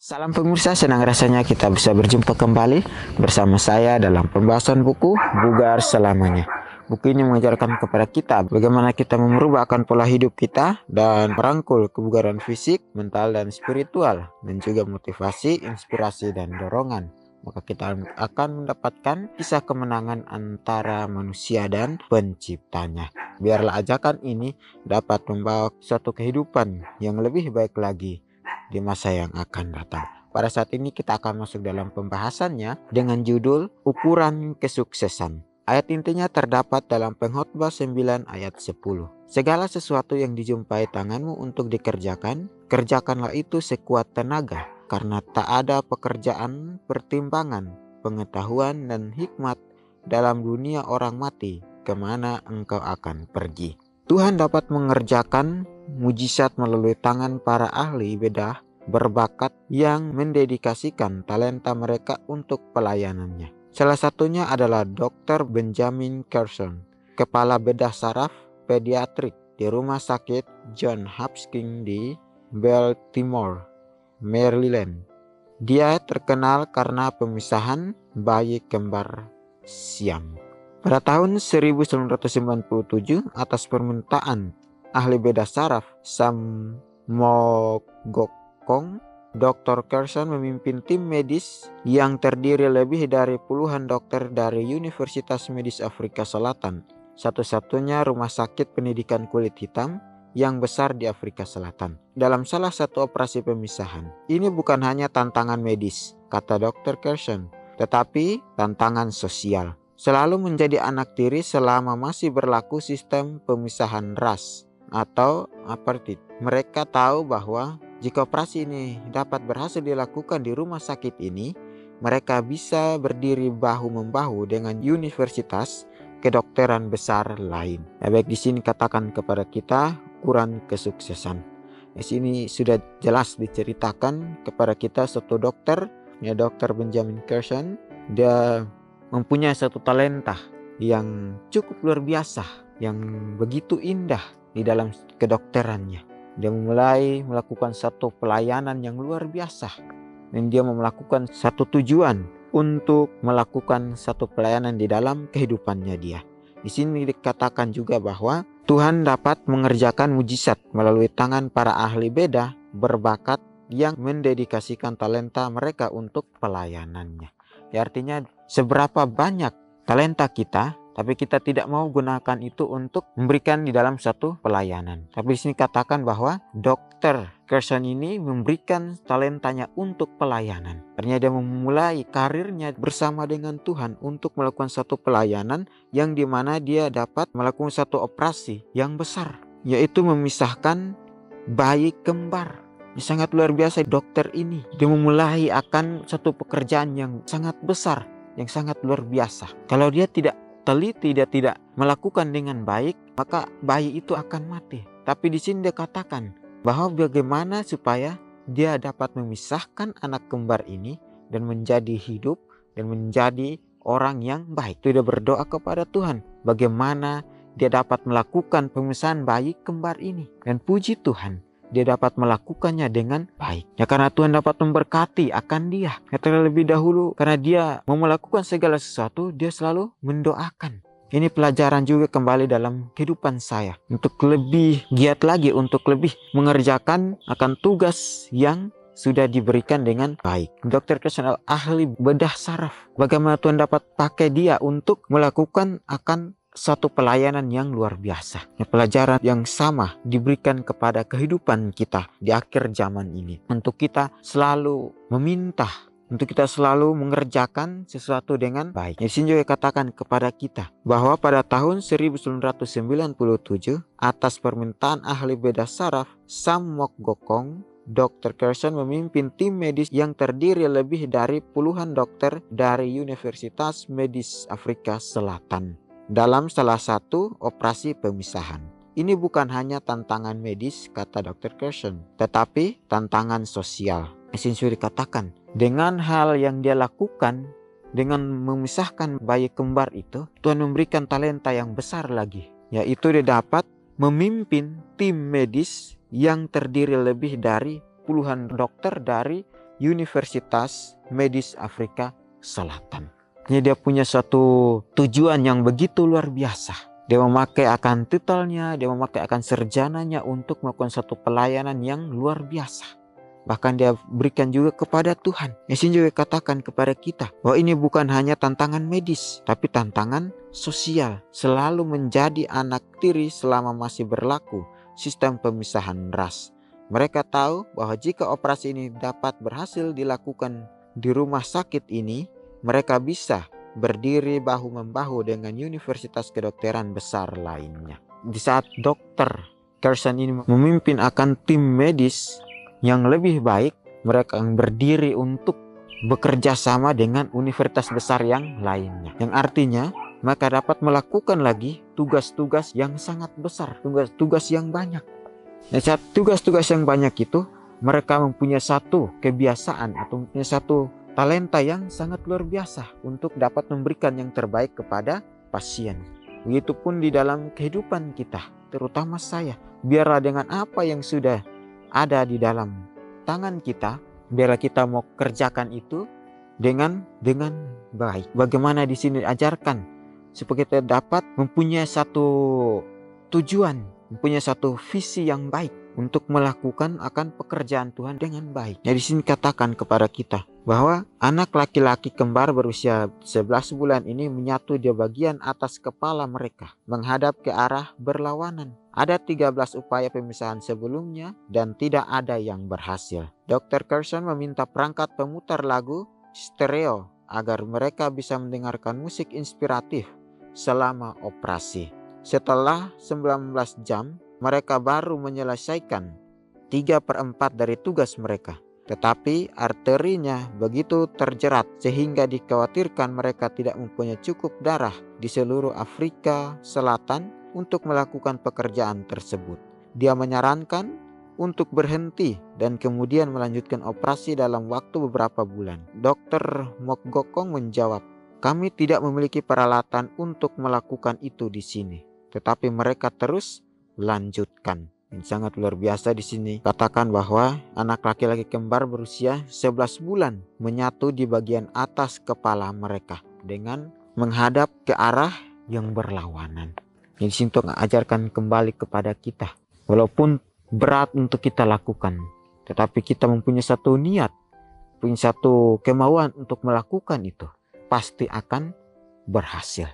Salam pemirsa, senang rasanya kita bisa berjumpa kembali bersama saya dalam pembahasan buku Bugar Selamanya. Buku ini mengajarkan kepada kita bagaimana kita merubahkan pola hidup kita dan merangkul kebugaran fisik, mental, dan spiritual, dan juga motivasi, inspirasi, dan dorongan. Maka kita akan mendapatkan kisah kemenangan antara manusia dan penciptanya. Biarlah ajakan ini dapat membawa suatu kehidupan yang lebih baik lagi di masa yang akan datang. Pada saat ini kita akan masuk dalam pembahasannya dengan judul Ukuran Kesuksesan. Ayat intinya terdapat dalam Pengkhotbah 9 ayat 10. Segala sesuatu yang dijumpai tanganmu untuk dikerjakan, kerjakanlah itu sekuat tenaga, karena tak ada pekerjaan, pertimbangan, pengetahuan, dan hikmat dalam dunia orang mati, kemana engkau akan pergi. Tuhan dapat mengerjakan mujizat melalui tangan para ahli bedah berbakat yang mendedikasikan talenta mereka untuk pelayanannya. Salah satunya adalah Dr. Benjamin Carson, kepala bedah saraf pediatrik di Rumah Sakit John Hopkins di Baltimore, Maryland. Dia terkenal karena pemisahan bayi kembar siam. Pada tahun 1997, atas permintaan ahli bedah saraf Sam Mogokong, Dr. Carson memimpin tim medis yang terdiri lebih dari puluhan dokter dari Universitas Medis Afrika Selatan, satu-satunya rumah sakit pendidikan kulit hitam yang besar di Afrika Selatan. Dalam salah satu operasi pemisahan, ini bukan hanya tantangan medis, kata Dr. Carson, tetapi tantangan sosial. Selalu menjadi anak tiri selama masih berlaku sistem pemisahan ras atau apartheid. Mereka tahu bahwa jika operasi ini dapat berhasil dilakukan di rumah sakit ini, mereka bisa berdiri bahu-membahu dengan universitas kedokteran besar lain. Baik, di sini katakan kepada kita ukuran kesuksesan. Di sini sudah jelas diceritakan kepada kita satu dokter, ya Dr. Benjamin Carson. Dia mempunyai satu talenta yang cukup luar biasa, yang begitu indah di dalam kedokterannya. Dia mulai melakukan satu pelayanan yang luar biasa, dan dia melakukan satu tujuan untuk melakukan satu pelayanan di dalam kehidupannya dia. Di sini dikatakan juga bahwa Tuhan dapat mengerjakan mujizat melalui tangan para ahli bedah berbakat yang mendedikasikan talenta mereka untuk pelayanannya. Ya, artinya seberapa banyak talenta kita, tapi kita tidak mau gunakan itu untuk memberikan di dalam satu pelayanan. Tapi di sini katakan bahwa Dr. Carson ini memberikan talentanya untuk pelayanan. Artinya dia memulai karirnya bersama dengan Tuhan untuk melakukan satu pelayanan yang dimana dia dapat melakukan satu operasi yang besar, yaitu memisahkan bayi kembar. Sangat luar biasa dokter ini. Dia memulai akan satu pekerjaan yang sangat besar, yang sangat luar biasa. Kalau dia tidak teliti, dia tidak melakukan dengan baik, maka bayi itu akan mati. Tapi di sini dia katakan bahwa bagaimana supaya dia dapat memisahkan anak kembar ini dan menjadi hidup dan menjadi orang yang baik. Dia berdoa kepada Tuhan bagaimana dia dapat melakukan pemisahan bayi kembar ini. Dan puji Tuhan, dia dapat melakukannya dengan baik. Ya, karena Tuhan dapat memberkati akan dia. Ya, terlebih dahulu karena dia mau melakukan segala sesuatu, dia selalu mendoakan. Ini pelajaran juga kembali dalam kehidupan saya. Untuk lebih giat lagi, untuk lebih mengerjakan akan tugas yang sudah diberikan dengan baik. Dr. Carson ahli bedah saraf. Bagaimana Tuhan dapat pakai dia untuk melakukan akan satu pelayanan yang luar biasa. Pelajaran yang sama diberikan kepada kehidupan kita di akhir zaman ini. Untuk kita selalu meminta, untuk kita selalu mengerjakan sesuatu dengan baik. Di sini juga katakan kepada kita bahwa pada tahun 1997 atas permintaan ahli bedah saraf Sam Mogokong, Dr. Carson memimpin tim medis yang terdiri lebih dari puluhan dokter dari Universitas Medis Afrika Selatan dalam salah satu operasi pemisahan. Ini bukan hanya tantangan medis, kata Dr. Carson, tetapi tantangan sosial. Di sini sudah dikatakan, dengan hal yang dia lakukan, dengan memisahkan bayi kembar itu, Tuhan memberikan talenta yang besar lagi, yaitu dia dapat memimpin tim medis yang terdiri lebih dari puluhan dokter dari Universitas Medis Afrika Selatan. Jadi dia punya suatu tujuan yang begitu luar biasa. Dia memakai akan titelnya, dia memakai akan sarjananya untuk melakukan suatu pelayanan yang luar biasa. Bahkan dia berikan juga kepada Tuhan. Yesus juga katakan kepada kita bahwa ini bukan hanya tantangan medis, tapi tantangan sosial. Selalu menjadi anak tiri selama masih berlaku sistem pemisahan ras. Mereka tahu bahwa jika operasi ini dapat berhasil dilakukan di rumah sakit ini, mereka bisa berdiri bahu-membahu dengan universitas kedokteran besar lainnya. Di saat Dr. Carson ini memimpin akan tim medis yang lebih baik, mereka akan berdiri untuk bekerja sama dengan universitas besar yang lainnya. Yang artinya mereka dapat melakukan lagi tugas-tugas yang sangat besar, tugas-tugas yang banyak. Dan saat tugas-tugas yang banyak itu, mereka mempunyai satu kebiasaan atau mempunyai satu talenta yang sangat luar biasa untuk dapat memberikan yang terbaik kepada pasien. Begitupun di dalam kehidupan kita, terutama saya. Biarlah dengan apa yang sudah ada di dalam tangan kita, biarlah kita mau kerjakan itu dengan baik. Bagaimana di sini diajarkan supaya kita dapat mempunyai satu tujuan, mempunyai satu visi yang baik untuk melakukan akan pekerjaan Tuhan dengan baik. Jadi di sini katakan kepada kita bahwa anak laki-laki kembar berusia 11 bulan ini menyatu di bagian atas kepala mereka, menghadap ke arah berlawanan. Ada 13 upaya pemisahan sebelumnya dan tidak ada yang berhasil. Dr. Carson meminta perangkat pemutar lagu stereo agar mereka bisa mendengarkan musik inspiratif selama operasi. Setelah 19 jam, mereka baru menyelesaikan 3/4 dari tugas mereka. Tetapi arterinya begitu terjerat sehingga dikhawatirkan mereka tidak mempunyai cukup darah di seluruh Afrika Selatan untuk melakukan pekerjaan tersebut. Dia menyarankan untuk berhenti dan kemudian melanjutkan operasi dalam waktu beberapa bulan. Dr. Mokgokong menjawab, "Kami tidak memiliki peralatan untuk melakukan itu di sini." Tetapi mereka terus lanjutkan. Yang sangat luar biasa di sini katakan bahwa anak laki-laki kembar berusia 11 bulan menyatu di bagian atas kepala mereka dengan menghadap ke arah yang berlawanan. Jadi sini untuk mengajarkan kembali kepada kita, walaupun berat untuk kita lakukan, tetapi kita mempunyai satu niat, punya satu kemauan untuk melakukan itu, pasti akan berhasil.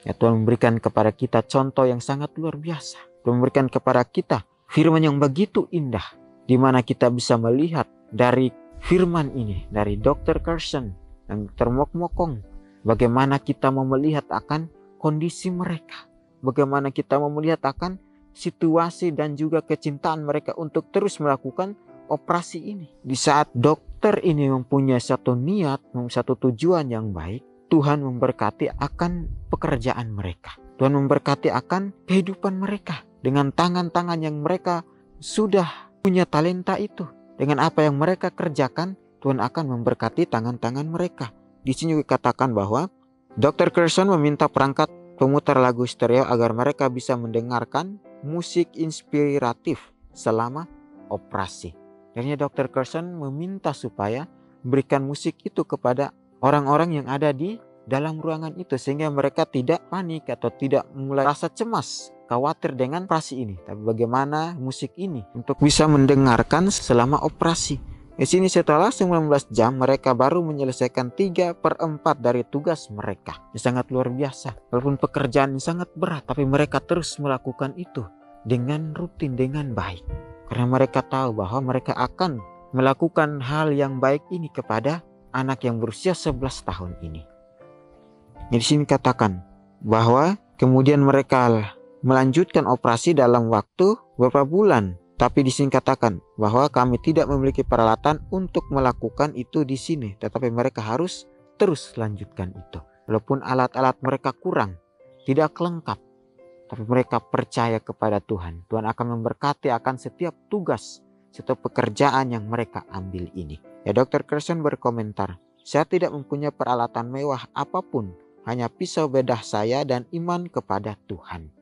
Ya, Tuhan memberikan kepada kita contoh yang sangat luar biasa. Tuhan memberikan kepada kita firman yang begitu indah, di mana kita bisa melihat dari firman ini, dari Dr. Carson yang termok-mokong, bagaimana kita mau melihat akan kondisi mereka, bagaimana kita mau melihat akan situasi dan juga kecintaan mereka untuk terus melakukan operasi ini. Di saat dokter ini mempunyai satu niat, satu tujuan yang baik, Tuhan memberkati akan pekerjaan mereka. Tuhan memberkati akan kehidupan mereka. Dengan tangan-tangan yang mereka sudah punya talenta itu. Dengan apa yang mereka kerjakan, Tuhan akan memberkati tangan-tangan mereka. Di sini dikatakan bahwa Dr. Carson meminta perangkat pemutar lagu stereo agar mereka bisa mendengarkan musik inspiratif selama operasi. Akhirnya Dr. Carson meminta supaya berikan musik itu kepada orang-orang yang ada di dalam ruangan itu, sehingga mereka tidak panik atau tidak mulai rasa cemas, khawatir dengan operasi ini. Tapi bagaimana musik ini untuk bisa mendengarkan selama operasi. Di sini setelah 19 jam mereka baru menyelesaikan 3/4 dari tugas mereka. Ini sangat luar biasa. Walaupun pekerjaan ini sangat berat, tapi mereka terus melakukan itu dengan rutin, dengan baik. Karena mereka tahu bahwa mereka akan melakukan hal yang baik ini kepada anak yang berusia 11 tahun ini. Di sini katakan bahwa kemudian mereka melanjutkan operasi dalam waktu beberapa bulan. Tapi di sini katakan bahwa kami tidak memiliki peralatan untuk melakukan itu di sini. Tetapi mereka harus terus lanjutkan itu. Walaupun alat-alat mereka kurang, tidak lengkap. Tapi mereka percaya kepada Tuhan. Tuhan akan memberkati akan setiap tugas, setiap pekerjaan yang mereka ambil ini. Ya, Dr. Carson berkomentar, "Saya tidak mempunyai peralatan mewah apapun. Hanya pisau bedah saya dan iman kepada Tuhan."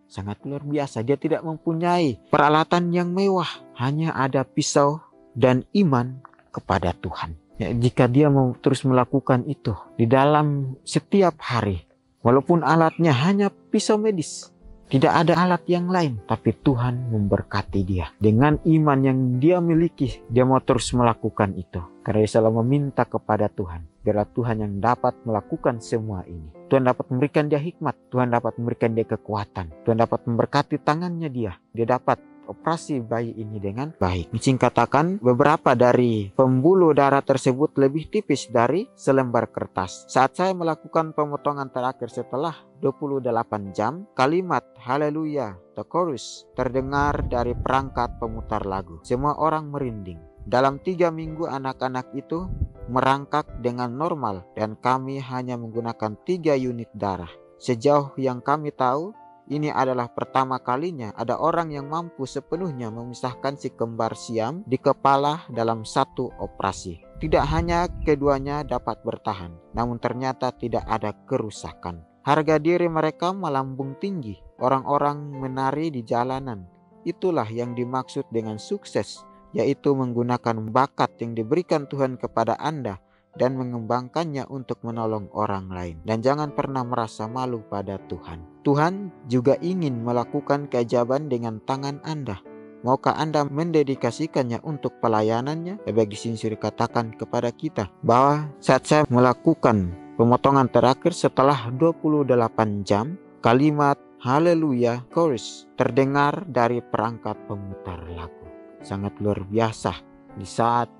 Sangat luar biasa. Dia tidak mempunyai peralatan yang mewah. Hanya ada pisau dan iman kepada Tuhan. Ya, jika dia mau terus melakukan itu di dalam setiap hari, walaupun alatnya hanya pisau medis, tidak ada alat yang lain, tapi Tuhan memberkati dia. Dengan iman yang dia miliki, dia mau terus melakukan itu. Karena dia selalu meminta kepada Tuhan. Biarlah Tuhan yang dapat melakukan semua ini. Tuhan dapat memberikan dia hikmat. Tuhan dapat memberikan dia kekuatan. Tuhan dapat memberkati tangannya dia. Dia dapat operasi bayi ini dengan baik. Singkat katakan, beberapa dari pembuluh darah tersebut lebih tipis dari selembar kertas. Saat saya melakukan pemotongan terakhir setelah 28 jam, kalimat haleluya, the chorus, terdengar dari perangkat pemutar lagu. Semua orang merinding. Dalam 3 minggu anak-anak itu merangkak dengan normal dan kami hanya menggunakan 3 unit darah. Sejauh yang kami tahu, ini adalah pertama kalinya ada orang yang mampu sepenuhnya memisahkan si kembar Siam di kepala dalam satu operasi. Tidak hanya keduanya dapat bertahan, namun ternyata tidak ada kerusakan. Harga diri mereka melambung tinggi. Orang-orang menari di jalanan. Itulah yang dimaksud dengan sukses, yaitu menggunakan bakat yang diberikan Tuhan kepada Anda dan mengembangkannya untuk menolong orang lain. Dan jangan pernah merasa malu pada Tuhan. Tuhan juga ingin melakukan keajaiban dengan tangan Anda. Maukah Anda mendedikasikannya untuk pelayanannya? Lebih di sini dikatakan kepada kita bahwa saat saya melakukan pemotongan terakhir setelah 28 jam, kalimat haleluya chorus terdengar dari perangkat pemutar lagu. Sangat luar biasa. Di saat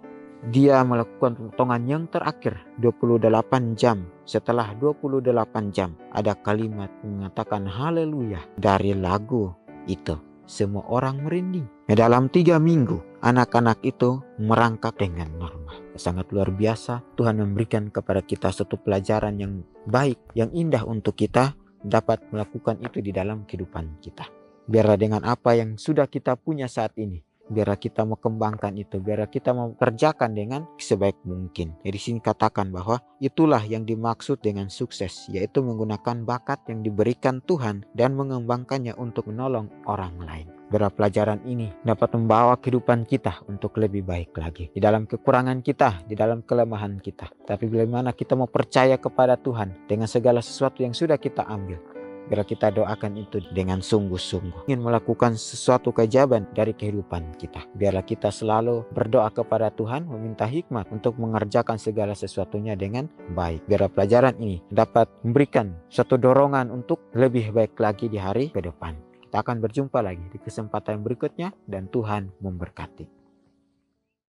dia melakukan pemotongan yang terakhir 28 jam. Setelah 28 jam ada kalimat mengatakan haleluya dari lagu itu. Semua orang merinding. Dalam 3 minggu anak-anak itu merangkak dengan normal. Sangat luar biasa. Tuhan memberikan kepada kita satu pelajaran yang baik, yang indah untuk kita dapat melakukan itu di dalam kehidupan kita. Biarlah dengan apa yang sudah kita punya saat ini, biarlah kita mau kembangkan itu, biarlah kita mau kerjakan dengan sebaik mungkin. Jadi sini katakan bahwa itulah yang dimaksud dengan sukses, yaitu menggunakan bakat yang diberikan Tuhan dan mengembangkannya untuk menolong orang lain. Biarlah pelajaran ini dapat membawa kehidupan kita untuk lebih baik lagi. Di dalam kekurangan kita, di dalam kelemahan kita. Tapi bagaimana kita mau percaya kepada Tuhan dengan segala sesuatu yang sudah kita ambil. Biarlah kita doakan itu dengan sungguh-sungguh. Ingin melakukan sesuatu keajaiban dari kehidupan kita. Biarlah kita selalu berdoa kepada Tuhan, meminta hikmat untuk mengerjakan segala sesuatunya dengan baik. Biarlah pelajaran ini dapat memberikan suatu dorongan untuk lebih baik lagi di hari ke depan. Kita akan berjumpa lagi di kesempatan berikutnya dan Tuhan memberkati.